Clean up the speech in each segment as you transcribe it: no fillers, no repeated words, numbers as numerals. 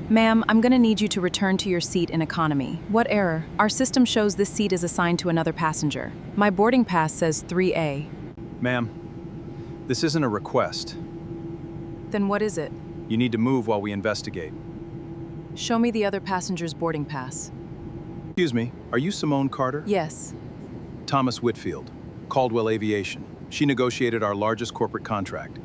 Ma'am, I'm gonna need you to return to your seat in economy. What error? Our system shows this seat is assigned to another passenger. My boarding pass says 3A. Ma'am, this isn't a request. Then what is it? You need to move while we investigate. Show me the other passenger's boarding pass. Excuse me, are you Simone Carter? Yes. Thomas Whitfield, Caldwell Aviation. She negotiated our largest corporate contract.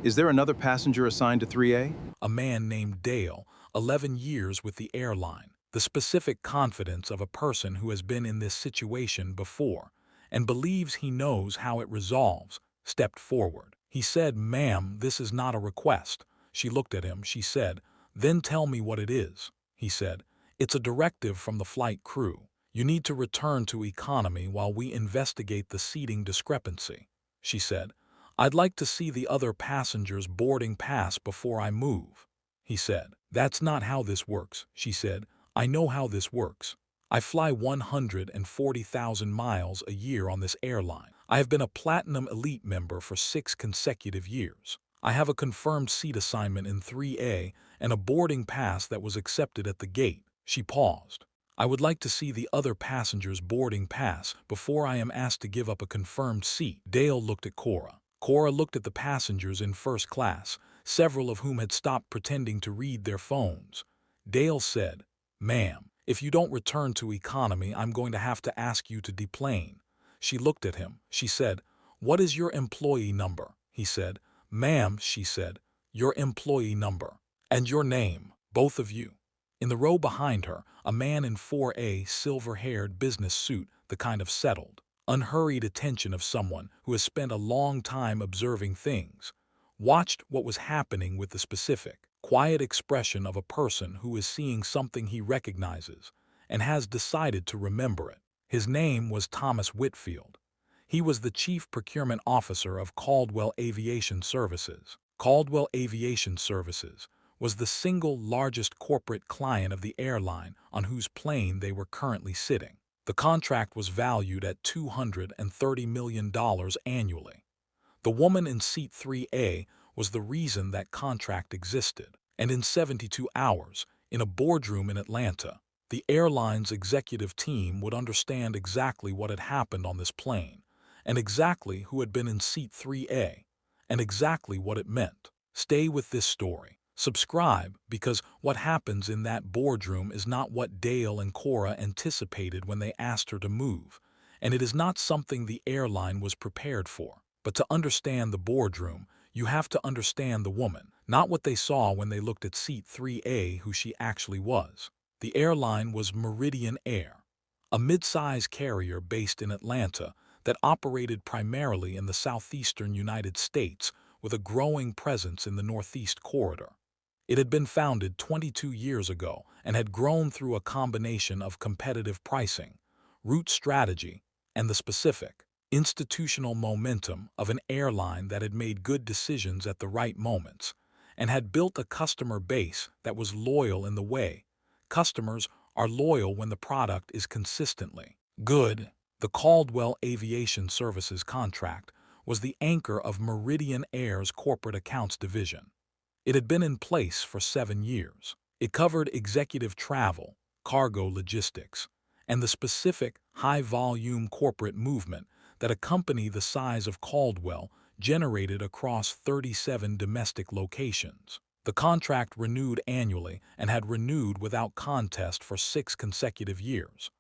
Is there another passenger assigned to 3A? A man named Dale, 11 years with the airline. The specific confidence of a person who has been in this situation before and believes he knows how it resolves, stepped forward. He said, "Ma'am, this is not a request." She looked at him. She said, "Then tell me what it is." He said, "It's a directive from the flight crew. You need to return to economy while we investigate the seating discrepancy." She said, "I'd like to see the other passenger's boarding pass before I move." He said, "That's not how this works." She said, "I know how this works. I fly 140,000 miles a year on this airline. I have been a Platinum Elite member for 6 consecutive years. I have a confirmed seat assignment in 3A and a boarding pass that was accepted at the gate." She paused. "I would like to see the other passenger's boarding pass before I am asked to give up a confirmed seat." Dale looked at Cora. Cora looked at the passengers in first class, several of whom had stopped pretending to read their phones. Dale said, "Ma'am, if you don't return to economy, I'm going to have to ask you to deplane." She looked at him. She said, "What is your employee number?" He said, "Ma'am," she said, "your employee number. And your name, both of you." In the row behind her, a man in 4A silver-haired business suit, the kind of settled, unhurried attention of someone who has spent a long time observing things, watched what was happening with the specific, quiet expression of a person who is seeing something he recognizes and has decided to remember it. His name was Thomas Whitfield. He was the Chief Procurement Officer of Caldwell Aviation Services. Caldwell Aviation Services was the single largest corporate client of the airline on whose plane they were currently sitting. The contract was valued at $230 million annually. The woman in seat 3A was the reason that contract existed. And in 72 hours, in a boardroom in Atlanta, the airline's executive team would understand exactly what had happened on this plane, and exactly who had been in seat 3A, and exactly what it meant. Stay with this story. Subscribe, because what happens in that boardroom is not what Dale and Cora anticipated when they asked her to move, and it is not something the airline was prepared for. But to understand the boardroom, you have to understand the woman, not what they saw when they looked at seat 3A, who she actually was. The airline was Meridian Air, a mid-size carrier based in Atlanta that operated primarily in the southeastern United States with a growing presence in the Northeast Corridor. It had been founded 22 years ago and had grown through a combination of competitive pricing, route strategy, and the specific, institutional momentum of an airline that had made good decisions at the right moments and had built a customer base that was loyal in the way customers are loyal when the product is consistently good. The Caldwell Aviation Services contract was the anchor of Meridian Air's corporate accounts division. It had been in place for 7 years. It covered executive travel, cargo logistics, and the specific high-volume corporate movement that a company the size of Caldwell generated across 37 domestic locations. The contract renewed annually and had renewed without contest for 6 consecutive years.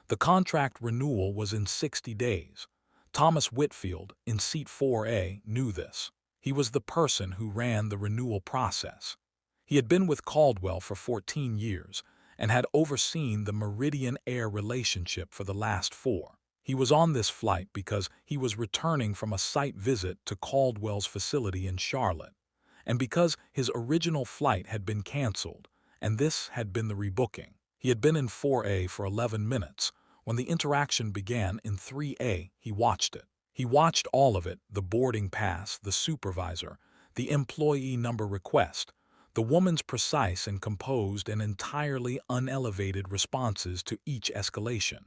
The contract renewal was in 60 days. Thomas Whitfield, in seat 4A, knew this. He was the person who ran the renewal process. He had been with Caldwell for 14 years and had overseen the Meridian Air relationship for the last 4. He was on this flight because he was returning from a site visit to Caldwell's facility in Charlotte, and because his original flight had been canceled, and this had been the rebooking. He had been in 4A for 11 minutes. When the interaction began in 3A, he watched it. He watched all of it: the boarding pass, the supervisor, the employee number request, the woman's precise and composed and entirely unelevated responses to each escalation.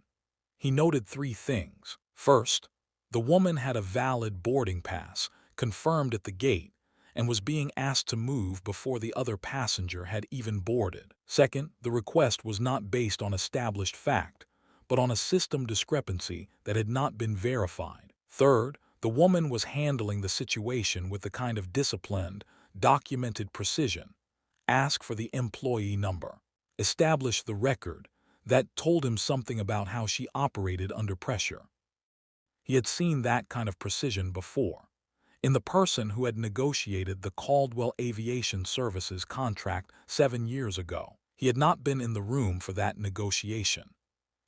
He noted 3 things. First, the woman had a valid boarding pass, confirmed at the gate, and was being asked to move before the other passenger had even boarded. Second, the request was not based on established fact, but on a system discrepancy that had not been verified. Third, the woman was handling the situation with the kind of disciplined, documented precision. Ask for the employee number. Establish the record that told him something about how she operated under pressure. He had seen that kind of precision before, in the person who had negotiated the Caldwell Aviation Services contract 7 years ago. He had not been in the room for that negotiation.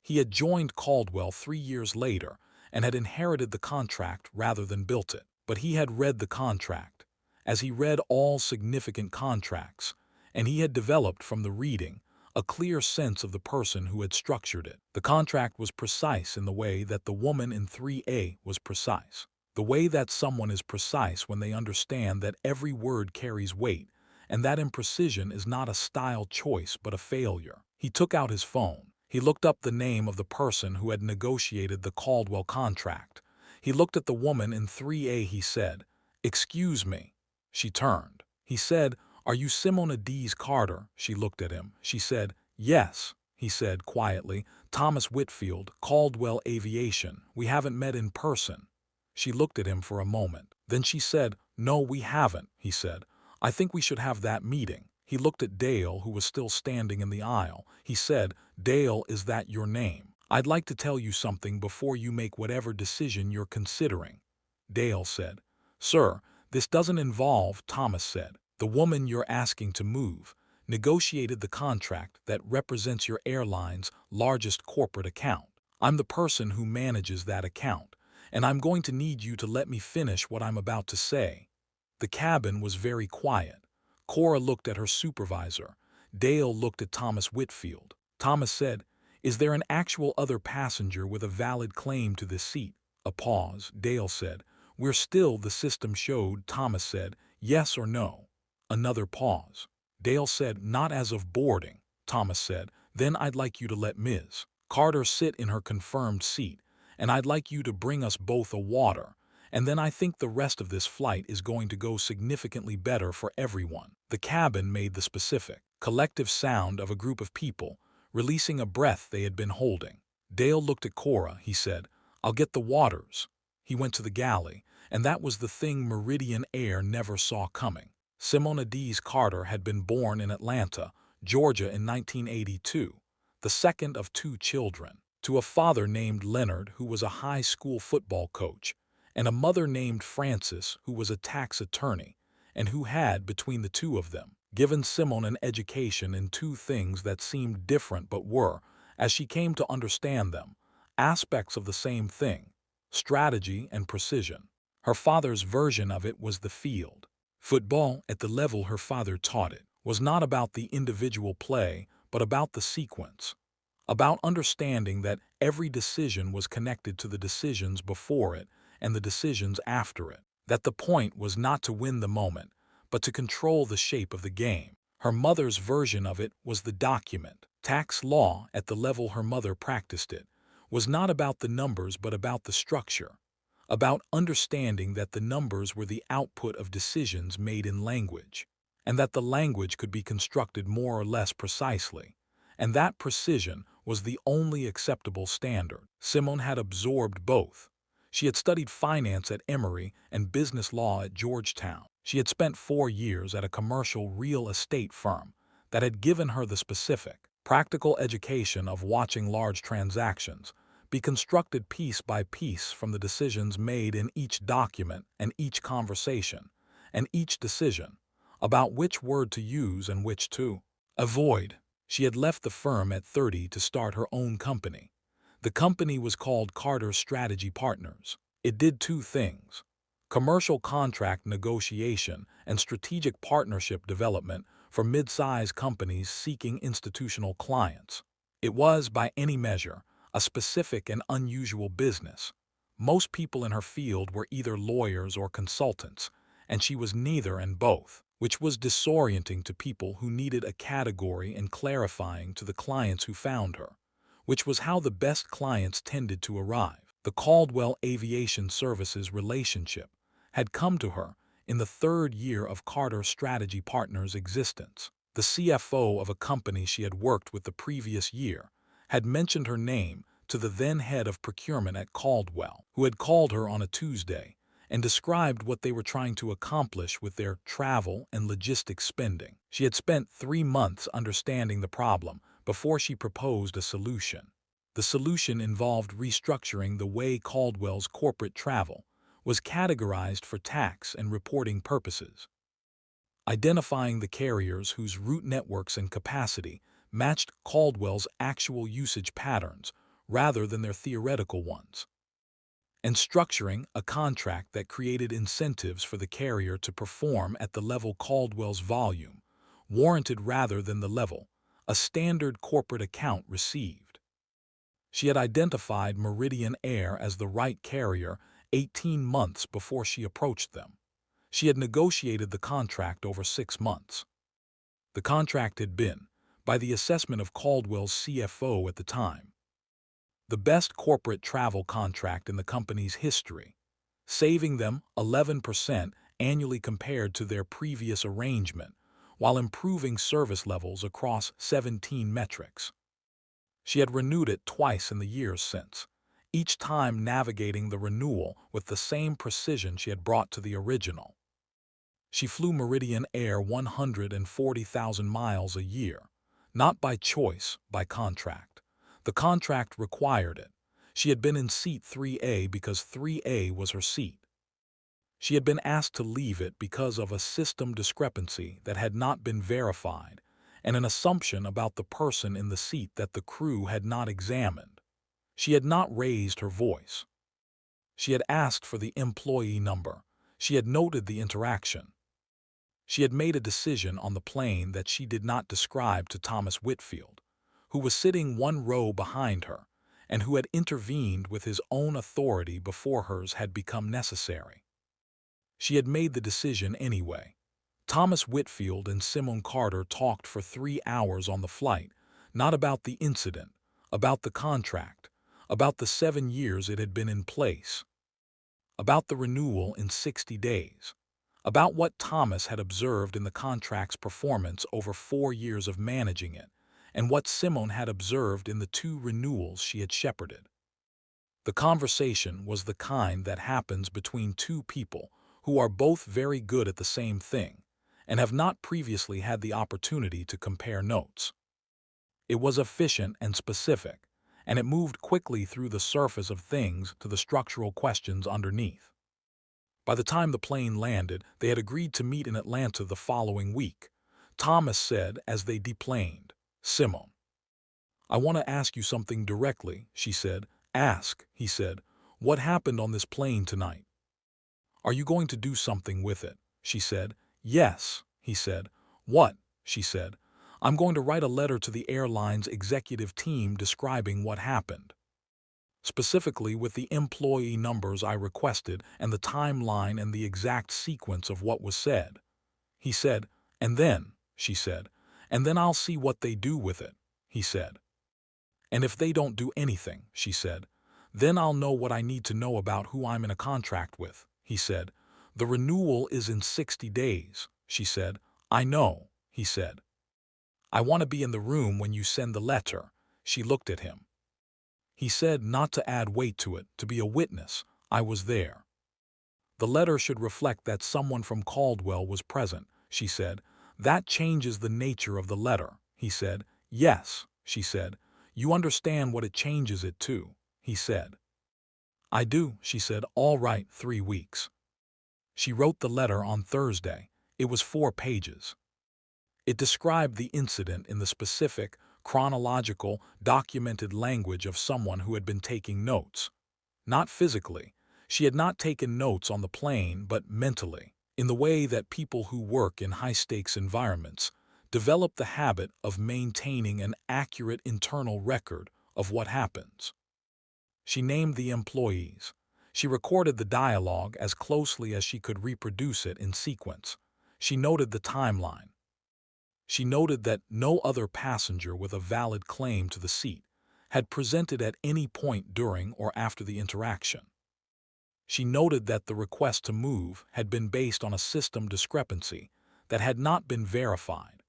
He had joined Caldwell 3 years later and had inherited the contract rather than built it. But he had read the contract, as he read all significant contracts, and he had developed from the reading a clear sense of the person who had structured it. The contract was precise in the way that the woman in 3A was precise. The way that someone is precise when they understand that every word carries weight, and that imprecision is not a style choice but a failure. He took out his phone. He looked up the name of the person who had negotiated the Caldwell contract. He looked at the woman in 3A. He said, "Excuse me." She turned. He said, "Are you Simone D's Carter?" She looked at him. She said, "Yes." He said quietly, "Thomas Whitfield, Caldwell Aviation. We haven't met in person." She looked at him for a moment. Then she said, "No, we haven't," he said. "I think we should have that meeting." He looked at Dale, who was still standing in the aisle. He said, "Dale, is that your name? I'd like to tell you something before you make whatever decision you're considering." Dale said, "Sir, this doesn't involve," Thomas said. "The woman you're asking to move negotiated the contract that represents your airline's largest corporate account. I'm the person who manages that account, and I'm going to need you to let me finish what I'm about to say." The cabin was very quiet. Cora looked at her supervisor. Dale looked at Thomas Whitfield. Thomas said, "Is there an actual other passenger with a valid claim to this seat?" A pause. Dale said, "We're still, the system showed." Thomas said, "Yes or no?" Another pause. Dale said, "Not as of boarding." Thomas said, "Then I'd like you to let Ms. Carter sit in her confirmed seat, and I'd like you to bring us both a water, and then I think the rest of this flight is going to go significantly better for everyone." The cabin made the specific, collective sound of a group of people releasing a breath they had been holding. Dale looked at Cora. He said, "I'll get the waters." He went to the galley, and that was the thing Meridian Air never saw coming. Simone D's Carter had been born in Atlanta, Georgia in 1982, the second of 2 children, to a father named Leonard, who was a high school football coach, and a mother named Frances, who was a tax attorney, and who had, between the two of them, given Simone an education in 2 things that seemed different but were, as she came to understand them, aspects of the same thing: strategy and precision. Her father's version of it was the field. Football, at the level her father taught it, was not about the individual play, but about the sequence. About understanding that every decision was connected to the decisions before it and the decisions after it. That the point was not to win the moment, but to control the shape of the game. Her mother's version of it was the document. Tax law, at the level her mother practiced it, was not about the numbers but about the structure. About understanding that the numbers were the output of decisions made in language, and that the language could be constructed more or less precisely, and that precision was the only acceptable standard. Simone had absorbed both. She had studied finance at Emory and business law at Georgetown. She had spent 4 years at a commercial real estate firm that had given her the specific, practical education of watching large transactions be constructed piece by piece from the decisions made in each document and each conversation and each decision about which word to use and which to avoid. She had left the firm at 30 to start her own company. The company was called Carter Strategy Partners. It did 2 things: commercial contract negotiation and strategic partnership development for mid-size companies seeking institutional clients. It was, by any measure, a specific and unusual business. Most people in her field were either lawyers or consultants, and she was neither and both, which was disorienting to people who needed a category and clarifying to the clients who found her, which was how the best clients tended to arrive. The Caldwell Aviation Services relationship had come to her in the third year of Carter Strategy Partners' existence. The CFO of a company she had worked with the previous year had mentioned her name to the then head of procurement at Caldwell, who had called her on a Tuesday and described what they were trying to accomplish with their travel and logistics spending. She had spent 3 months understanding the problem before she proposed a solution. The solution involved restructuring the way Caldwell's corporate travel was categorized for tax and reporting purposes, identifying the carriers whose route networks and capacity matched Caldwell's actual usage patterns rather than their theoretical ones, and structuring a contract that created incentives for the carrier to perform at the level Caldwell's volume warranted rather than the level a standard corporate account received. She had identified Meridian Air as the right carrier 18 months before she approached them. She had negotiated the contract over 6 months. The contract had been, by the assessment of Caldwell's CFO at the time, the best corporate travel contract in the company's history, saving them 11% annually compared to their previous arrangement, while improving service levels across 17 metrics. She had renewed it twice in the years since, each time navigating the renewal with the same precision she had brought to the original. She flew Meridian Air 140,000 miles a year, not by choice, by contract. The contract required it. She had been in seat 3A because 3A was her seat. She had been asked to leave it because of a system discrepancy that had not been verified and an assumption about the person in the seat that the crew had not examined. She had not raised her voice. She had asked for the employee number. She had noted the interaction. She had made a decision on the plane that she did not describe to Thomas Whitfield, who was sitting 1 row behind her and who had intervened with his own authority before hers had become necessary. She had made the decision anyway. Thomas Whitfield and Simone Carter talked for 3 hours on the flight, not about the incident, about the contract, about the 7 years it had been in place, about the renewal in 60 days, about what Thomas had observed in the contract's performance over 4 years of managing it, and what Simone had observed in the 2 renewals she had shepherded. The conversation was the kind that happens between 2 people who are both very good at the same thing and have not previously had the opportunity to compare notes. It was efficient and specific, and it moved quickly through the surface of things to the structural questions underneath. By the time the plane landed, they had agreed to meet in Atlanta the following week. Thomas said as they deplaned, "Simone, I want to ask you something directly," she said. "Ask," he said. "What happened on this plane tonight? Are you going to do something with it?" She said. "Yes," he said. "What?" she said. "I'm going to write a letter to the airline's executive team describing what happened, specifically with the employee numbers I requested and the timeline and the exact sequence of what was said." He said. "And then," she said, "and then I'll see what they do with it," he said. "And if they don't do anything," she said, "then I'll know what I need to know about who I'm in a contract with," he said. "The renewal is in 60 days, she said. "I know," he said. "I want to be in the room when you send the letter." She looked at him. He said, "Not to add weight to it, to be a witness. I was there." "The letter should reflect that someone from Caldwell was present," she said. "That changes the nature of the letter," he said. "Yes," she said. "You understand what it changes it to," he said. "I do," she said. "All right, 3 weeks." She wrote the letter on Thursday. It was 4 pages. It described the incident in the specific, chronological, documented language of someone who had been taking notes. Not physically. She had not taken notes on the plane, but mentally, in the way that people who work in high-stakes environments develop the habit of maintaining an accurate internal record of what happens. She named the employees. She recorded the dialogue as closely as she could reproduce it in sequence. She noted the timeline. She noted that no other passenger with a valid claim to the seat had presented at any point during or after the interaction. She noted that the request to move had been based on a system discrepancy that had not been verified.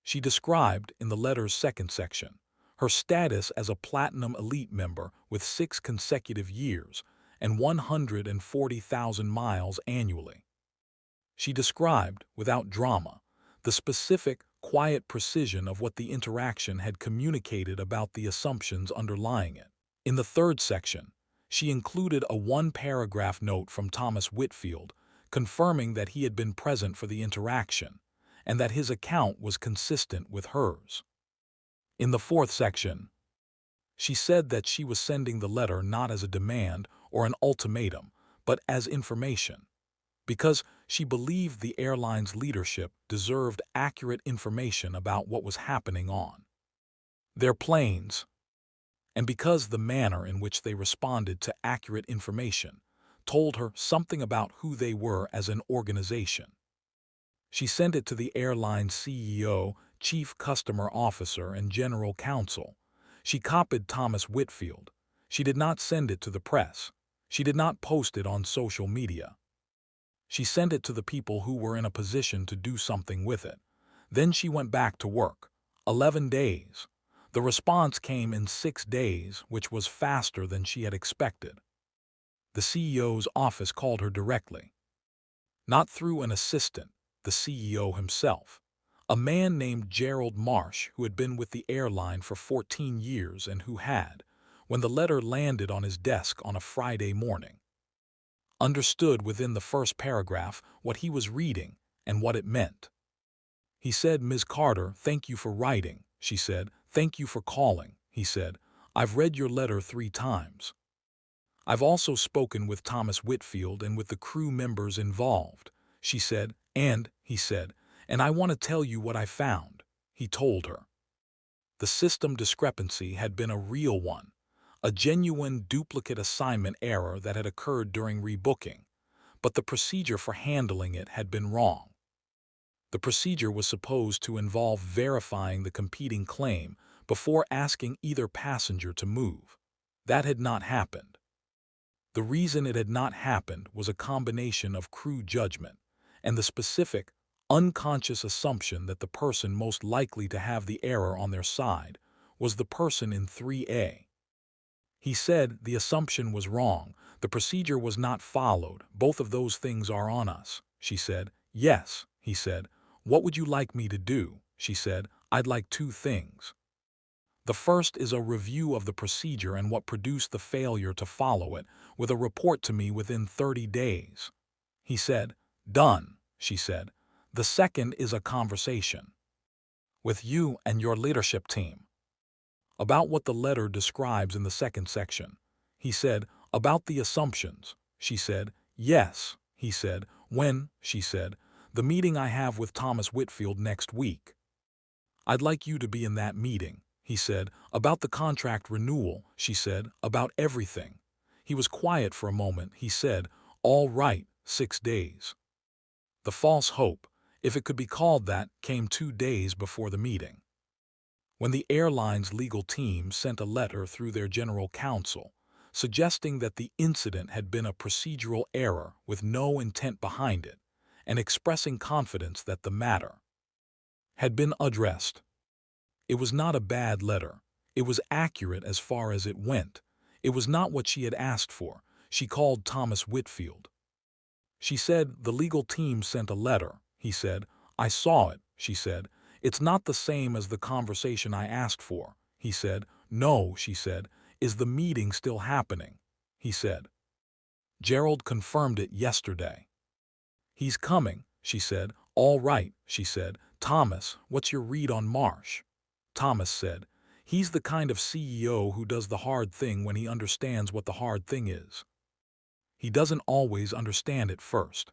She described, in the letter's second section, her status as a Platinum Elite member with 6 consecutive years and 140,000 miles annually. She described, without drama, the specific, quiet precision of what the interaction had communicated about the assumptions underlying it. In the third section, she included a one-paragraph note from Thomas Whitfield confirming that he had been present for the interaction and that his account was consistent with hers. In the fourth section, she said that she was sending the letter not as a demand or an ultimatum, but as information, because she believed the airline's leadership deserved accurate information about what was happening on their planes, and because the manner in which they responded to accurate information told her something about who they were as an organization. She sent it to the airline's CEO, Chief Customer Officer, and General Counsel. She copied Thomas Whitfield. She did not send it to the press. She did not post it on social media. She sent it to the people who were in a position to do something with it. Then she went back to work. 11 days. The response came in 6 days, which was faster than she had expected. The CEO's office called her directly. Not through an assistant, the CEO himself. A man named Gerald Marsh, who had been with the airline for 14 years and who had, when the letter landed on his desk on a Friday morning, understood within the first paragraph what he was reading and what it meant. He said, "Ms. Carter, thank you for writing." She said, "Thank you for calling." He said, "I've read your letter 3 times. I've also spoken with Thomas Whitfield and with the crew members involved." She said, he said, "And I want to tell you what I found." He told her. The system discrepancy had been a real one, a genuine duplicate assignment error that had occurred during rebooking, but the procedure for handling it had been wrong. The procedure was supposed to involve verifying the competing claim before asking either passenger to move. That had not happened. The reason it had not happened was a combination of crew judgment and the specific, unconscious assumption that the person most likely to have the error on their side was the person in 3A. He said the assumption was wrong, the procedure was not followed, both of those things are on us. She said, "Yes," he said. "What would you like me to do?" She said, "I'd like 2 things. The first is a review of the procedure and what produced the failure to follow it, with a report to me within 30 days. He said, "Done," she said. "The second is a conversation with you and your leadership team about what the letter describes in the second section." He said, "About the assumptions." She said, "Yes." He said, "When?" She said, "The meeting I have with Thomas Whitfield next week. I'd like you to be in that meeting." He said, "About the contract renewal." She said, "About everything." He was quiet for a moment. He said, "All right, 6 days." The false hope, if it could be called that, came 2 days before the meeting, when the airline's legal team sent a letter through their general counsel suggesting that the incident had been a procedural error with no intent behind it, and expressing confidence that the matter had been addressed. It was not a bad letter. It was accurate as far as it went. It was not what she had asked for. She called Thomas Whitfield. She said, "The legal team sent a letter." He said, "I saw it." She said, "It's not the same as the conversation I asked for." He said, "No," she said. "Is the meeting still happening?" He said, "Gerald confirmed it yesterday." "He's coming," she said. "All right," she said. "Thomas, what's your read on Marsh?" Thomas said, "He's the kind of CEO who does the hard thing when he understands what the hard thing is. He doesn't always understand it first.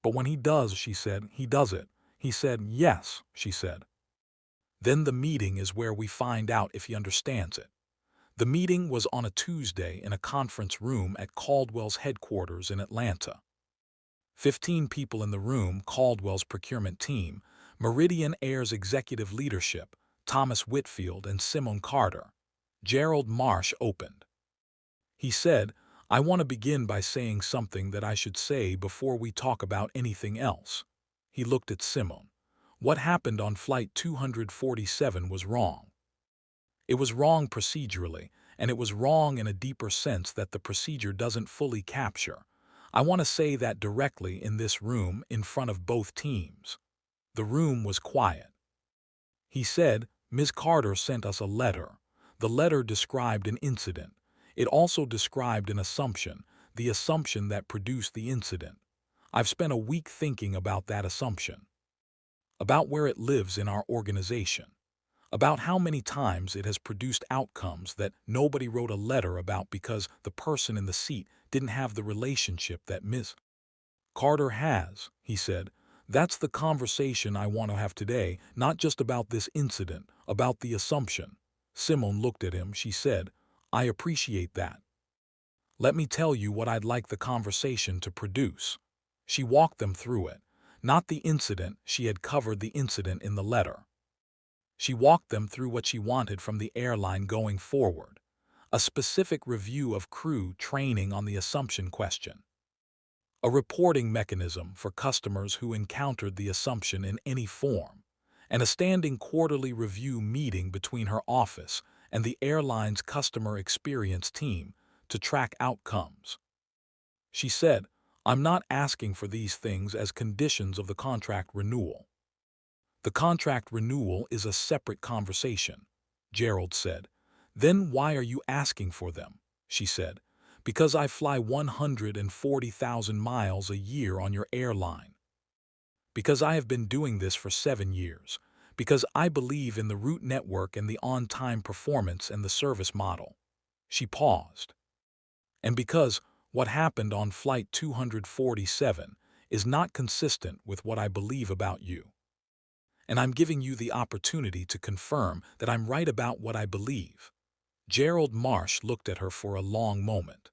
But when he does," she said, "he does it." He said, "Yes," she said. "Then the meeting is where we find out if he understands it." The meeting was on a Tuesday in a conference room at Caldwell's headquarters in Atlanta. 15 people in the room: Caldwell's procurement team, Meridian Air's executive leadership, Thomas Whitfield and Simone Carter. Gerald Marsh opened. He said, I want to begin by saying something that I should say before we talk about anything else. He looked at Simone. What happened on Flight 247 was wrong. It was wrong procedurally, and it was wrong in a deeper sense that the procedure doesn't fully capture. I want to say that directly in this room in front of both teams. The room was quiet. He said, Ms. Carter sent us a letter. The letter described an incident. It also described an assumption, the assumption that produced the incident. I've spent a week thinking about that assumption, about where it lives in our organization, about how many times it has produced outcomes that nobody wrote a letter about because the person in the seat didn't have the relationship that Ms. Carter has, he said. That's the conversation I want to have today, not just about this incident, about the assumption. Simone looked at him. She said, I appreciate that. Let me tell you what I'd like the conversation to produce. She walked them through it. Not the incident, she had covered the incident in the letter. She walked them through what she wanted from the airline going forward. A specific review of crew training on the assumption question. A reporting mechanism for customers who encountered the assumption in any form, and a standing quarterly review meeting between her office and the airline's customer experience team to track outcomes. She said, I'm not asking for these things as conditions of the contract renewal. The contract renewal is a separate conversation, Gerald said. Then why are you asking for them? She said. Because I fly 140,000 miles a year on your airline. Because I have been doing this for 7 years. Because I believe in the route network and the on-time performance and the service model. She paused. And because what happened on Flight 247 is not consistent with what I believe about you. And I'm giving you the opportunity to confirm that I'm right about what I believe. Gerald Marsh looked at her for a long moment.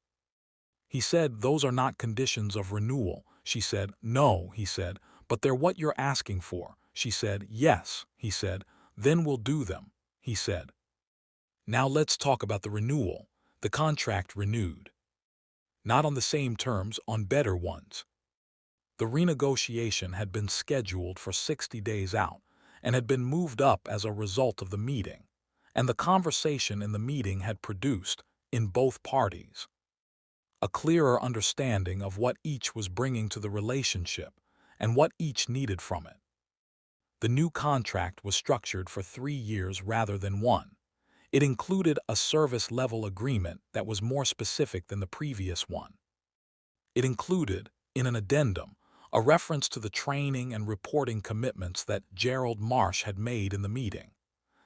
He said, those are not conditions of renewal. She said, no, he said, but they're what you're asking for. She said, yes, he said, then we'll do them, he said. Now let's talk about the renewal. The contract renewed. Not on the same terms, on better ones. The renegotiation had been scheduled for 60 days out and had been moved up as a result of the meeting, and the conversation in the meeting had produced, in both parties, a clearer understanding of what each was bringing to the relationship and what each needed from it. The new contract was structured for 3 years rather than 1. It included a service-level agreement that was more specific than the previous one. It included, in an addendum, a reference to the training and reporting commitments that Gerald Marsh had made in the meeting.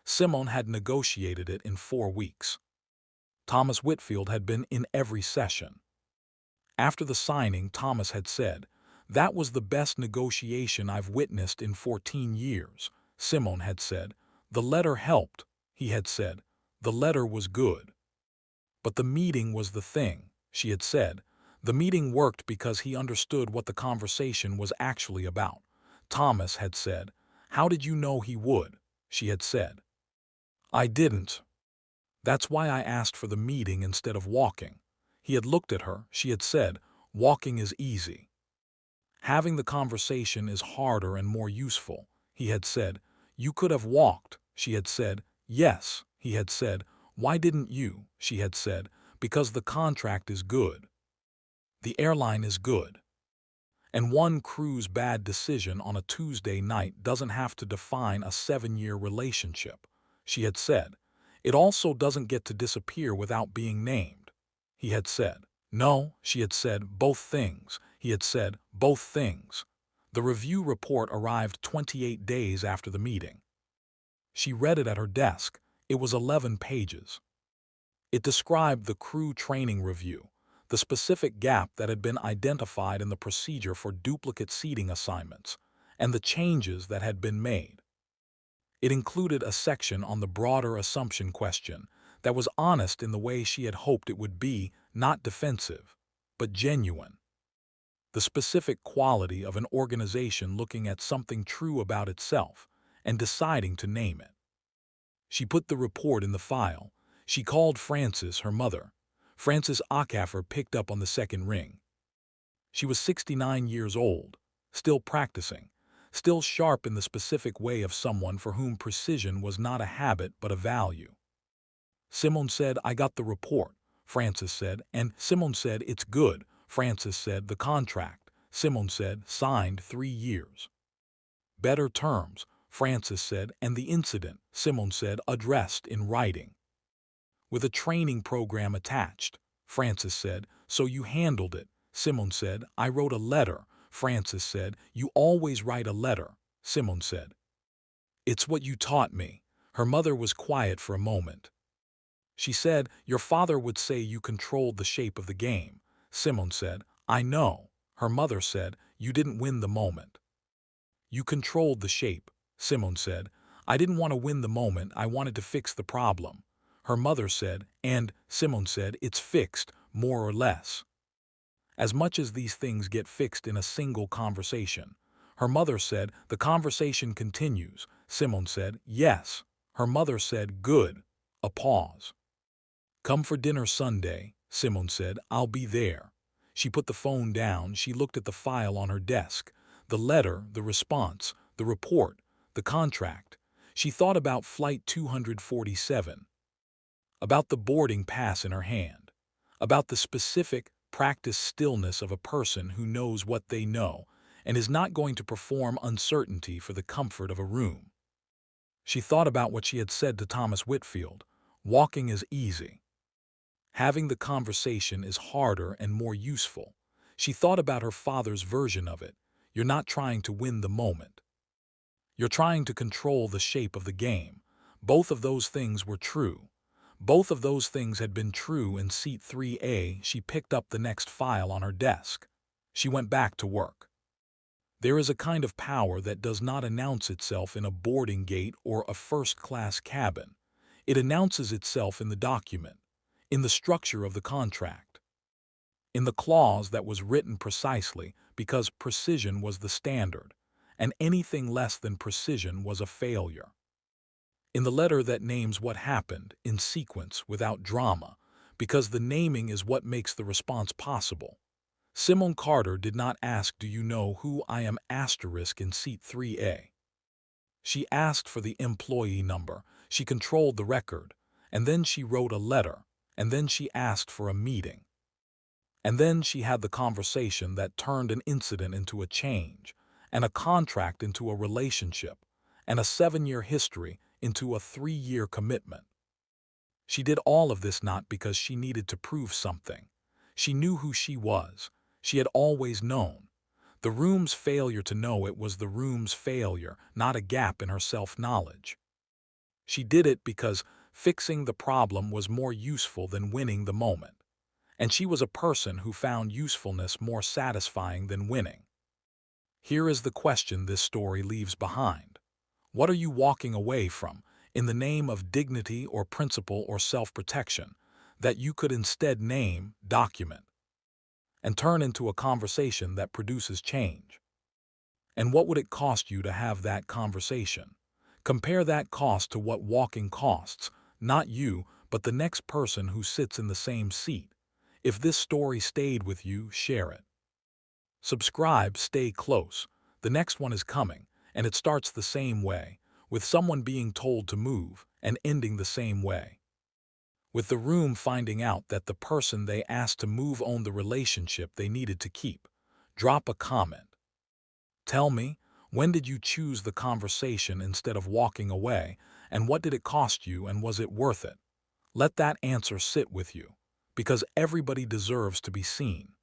Simone had negotiated it in 4 weeks. Thomas Whitfield had been in every session. After the signing, Thomas had said, that was the best negotiation I've witnessed in 14 years. Simone had said, the letter helped, he had said, the letter was good. But the meeting was the thing, she had said. The meeting worked because he understood what the conversation was actually about. Thomas had said, how did you know he would? She had said. I didn't. That's why I asked for the meeting instead of walking. He had looked at her. She had said, walking is easy. Having the conversation is harder and more useful, he had said. You could have walked, she had said. Yes, he had said. Why didn't you? She had said. Because the contract is good. The airline is good. And one crew's bad decision on a Tuesday night doesn't have to define a 7-year relationship, she had said. It also doesn't get to disappear without being named, he had said. No, she had said, both things, he had said, both things. The review report arrived 28 days after the meeting. She read it at her desk. It was 11 pages. It described the crew training review, the specific gap that had been identified in the procedure for duplicate seating assignments, and the changes that had been made. It included a section on the broader assumption question that was honest in the way she had hoped it would be, not defensive, but genuine. The specific quality of an organization looking at something true about itself and deciding to name it. She put the report in the file. She called Frances, her mother. Frances Acaffer picked up on the second ring. She was 69 years old, still practicing, still sharp in the specific way of someone for whom precision was not a habit but a value. Simone said, "I got the report," Frances said, and Simone said, "It's good." Frances said, "The contract," Simone said, "signed 3 years. Better terms," Frances said, and "the incident," Simone said, "addressed in writing. With a training program attached," Frances said, "so you handled it." Simone said, "I wrote a letter." Frances said, "You always write a letter," Simone said. "It's what you taught me." Her mother was quiet for a moment. She said, "Your father would say you controlled the shape of the game." Simone said, "I know." Her mother said, "You didn't win the moment." "You controlled the shape," Simone said. "I didn't want to win the moment, I wanted to fix the problem." Her mother said, and Simone said, "It's fixed, more or less. As much as these things get fixed in a single conversation." Her mother said, "The conversation continues." Simone said, "Yes." Her mother said, "Good." A pause. "Come for dinner Sunday," Simone said. "I'll be there." She put the phone down. She looked at the file on her desk. The letter, the response, the report, the contract. She thought about Flight 247, about the boarding pass in her hand, about the specific, practiced stillness of a person who knows what they know and is not going to perform uncertainty for the comfort of a room. She thought about what she had said to Thomas Whitfield: "Walking is easy. Having the conversation is harder and more useful." She thought about her father's version of it: "You're not trying to win the moment. You're trying to control the shape of the game." Both of those things were true. Both of those things had been true in seat 3A. She picked up the next file on her desk. She went back to work. There is a kind of power that does not announce itself in a boarding gate or a first-class cabin. It announces itself in the document, in the structure of the contract, in the clause that was written precisely because precision was the standard, and anything less than precision was a failure. In the letter that names what happened, in sequence, without drama, because the naming is what makes the response possible. Simone Carter did not ask, "Do you know who I am?" asterisk in seat 3A. She asked for the employee number. She controlled the record. And then she wrote a letter. And then she asked for a meeting. And then she had the conversation that turned an incident into a change, and a contract into a relationship, and a 7-year history into a 3-year commitment. She did all of this not because she needed to prove something. She knew who she was. She had always known. The room's failure to know it was the room's failure, not a gap in her self-knowledge. She did it because fixing the problem was more useful than winning the moment. And she was a person who found usefulness more satisfying than winning. Here is the question this story leaves behind. What are you walking away from, in the name of dignity or principle or self-protection, that you could instead name, document, and turn into a conversation that produces change? And what would it cost you to have that conversation? Compare that cost to what walking costs, not you, but the next person who sits in the same seat. If this story stayed with you, share it. Subscribe, stay close. The next one is coming, and it starts the same way, with someone being told to move, and ending the same way, with the room finding out that the person they asked to move owned the relationship they needed to keep. Drop a comment. Tell me, when did you choose the conversation instead of walking away, and what did it cost you, and was it worth it? Let that answer sit with you, because everybody deserves to be seen.